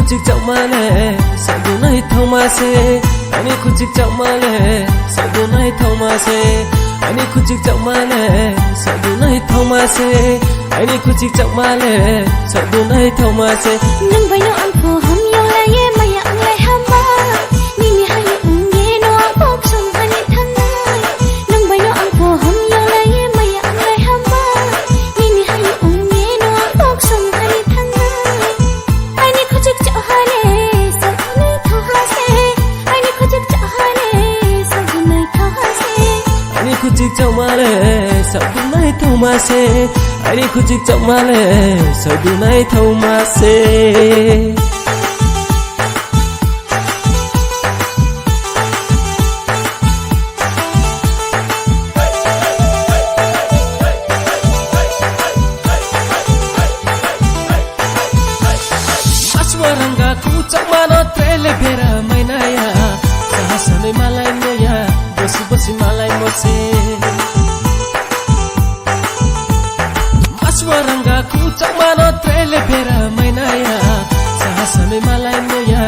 खुचिक चौमाले सगुनै ठाउँमा से अनि खुचिक चौमाले सगुनै ठाउँमा से अनि खुचिक चौमाले सगुनै ठाउँमा से अनि खुचिक चौमाले सगुनै ठाउँमा से nang bayo ang ko ham yo la ye maya ang lai hama ni ni hayo unge no pok sum hani thanai nang bayo ang ko ham yo la ye maya ang lai hama ni ni hayo unge no pok sum hani thanai ani khujik chahale sagunai thaha se ani khujik chahale sagunai thaha se ani खुचिक चौमाले सगुनै ठाउँमा से अनि खुचिक चौमाले सगुनै ठाउँमा से Aswaranga kucak mana trele bera mainaya sahasane malai moya bosi malai mose Aswaranga kucak mana trele bera mainaya sahasane malai moya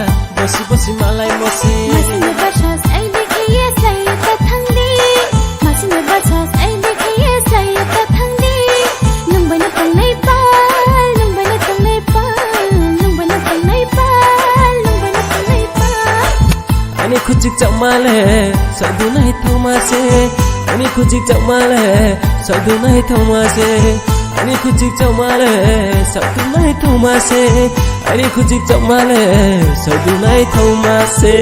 bosi malai mose masine bachas ai dekhiye sai ta thangdi masine bachas ai dekhiye sai ta thangdi nang bana tang nei pal nang bana tang nei pal nang bana tang nei pal nang bana tang nei pal ani खुचिक चौमाले सगुनै ठाउँमा से अनि खुचिक चौमाले सगुनै ठाउँमा से अनि खुचिक चौमाले सगुनै ठाउँमा से अनि खुचिक चौमाले सगुनै ठाउँमा से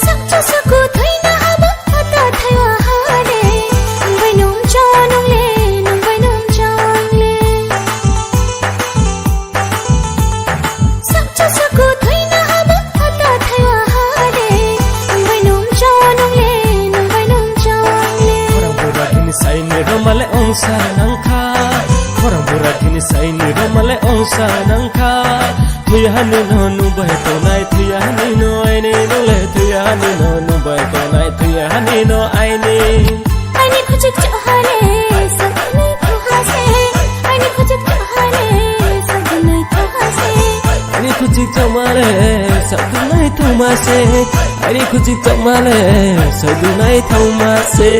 sakcha saku thaina aba ata thaiwa hare nang bainom chanong le nang bainom chang le sakcha saku thaina aba ata thaiwa hare nang bainom chanong le nang bainom chang le Orang buradini saini romale onsa nangka Orang buradini saini romale onsa nangka Tuyahani no nubai tonai tuyahani no aini no le tuyahani no nubai tonai tuyahani no aini ani khujik chahale sagunai thaha se ani khujik chahale sagunai thaha se Ani खुचिक चौमाले सगुनै ठाउँमा से अनि खुचिक चौमाले सगुनै ठाउँमा से